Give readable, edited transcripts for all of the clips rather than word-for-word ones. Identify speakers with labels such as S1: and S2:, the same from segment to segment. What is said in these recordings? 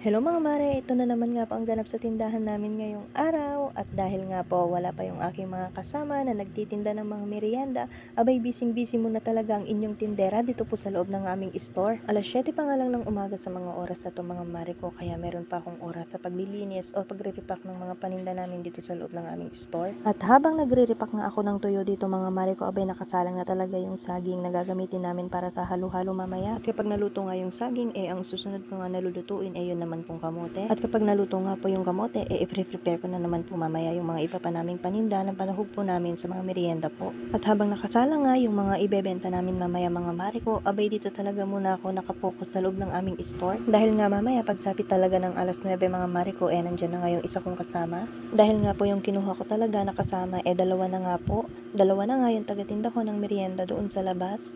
S1: Hello mga mare, ito na naman nga po ang ganap sa tindahan namin ngayong araw at dahil nga po wala pa yung aking mga kasama na nagtitinda ng mga merienda, abay busy muna talaga ang inyong tindera dito po sa loob ng aming store. Alas 7 pa nga lang ng umaga sa mga oras na to mga mare ko, kaya meron pa akong oras sa paglilinis o pagre-repack ng mga paninda namin dito sa loob ng aming store. At habang nagre-repack nga ako ng tuyo dito mga mare ko, abay nakasalang na talaga yung saging na gagamitin namin para sa halo-halo mamaya. At kapag naluto nga yung saging, ang susunod ko nga nalulutuin yun naman pong kamote. At kapag naluto nga po yung kamote, i-prepare ko na naman po mamaya yung mga iba pa naming paninda na panahog po namin sa mga merienda po. At habang nakasala nga yung mga ibebenta namin mamaya mga mare ko, abay dito talaga muna ako nakapokus sa loob ng aming store. Dahil nga mamaya pagsapit talaga ng alas 9 mga mare ko, nandyan na nga yung isa kong kasama. Dahil nga po yung kinuha ko talaga nakasama, dalawa na nga po. Dalawa na nga yung tagatinda ko ng merienda doon sa labas.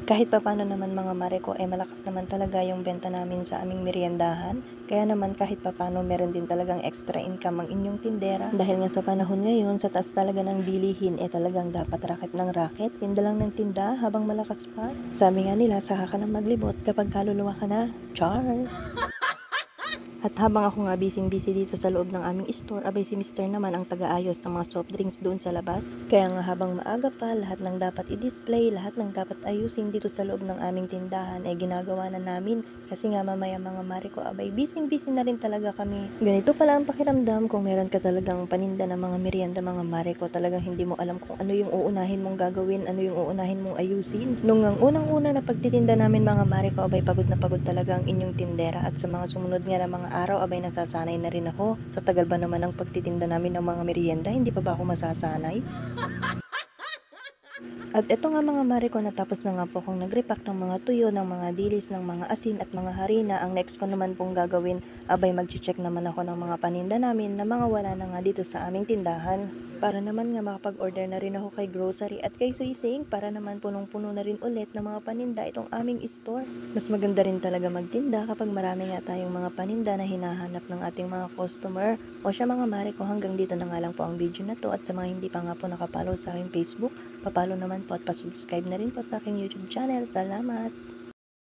S1: Kahit papano naman mga mare ko, malakas naman talaga yung benta namin sa aming meriendahan. Kaya naman kahit papano meron din talagang extra income ang inyong tindera. Dahil nga sa panahon ngayon, sa taas talaga ng bilihin, talagang dapat raket ng raket. Tinda lang ng tinda habang malakas pa. Sabi nga nila, saka ka lang maglibot kapag kaluluwa ka na. Char! At habang ako nga busy dito sa loob ng aming store, abay si Mr. naman ang taga-ayos ng mga soft drinks doon sa labas. Kaya nga habang maaga pa, lahat ng dapat i-display, lahat ng dapat ayusin dito sa loob ng aming tindahan ginagawa na namin. Kasi nga mamaya mga mare ko, abay busy na rin talaga kami. Ganito pala ang pakiramdam kung meron ka talagang paninda ng mga merienda mga mare ko, talagang hindi mo alam kung ano yung uunahin mong gagawin, ano yung uunahin mong ayusin. Nung ang unang-una na pagtitinda namin mga mare ko, abay pagod na pagod talaga ang inyong tindera at sa mga sumunod nga na mga araw, abay nasasanay na rin ako. Sa tagal ba naman ng pagtitinda namin ng mga merienda, hindi pa ba ako masasanay? At eto nga mga mare ko, natapos na nga po akong nag-repack ng mga tuyo, ng mga dilis, ng mga asin at mga harina. Ang next ko naman pong gagawin, abay mag-check naman ako ng mga paninda namin na mga wala na nga dito sa aming tindahan. Para naman nga makapag-order na rin ako kay grocery at kay Suising para naman punong-puno na rin ulit ng mga paninda itong aming store. Mas maganda rin talaga magtinda kapag marami nga tayong mga paninda na hinahanap ng ating mga customer. O siya mga mare ko, hanggang dito na nga lang po ang video na to at sa mga hindi pa nga po nakapollow sa aking Facebook, papalo naman po at pasubscribe na rin po sa aking YouTube channel. Salamat!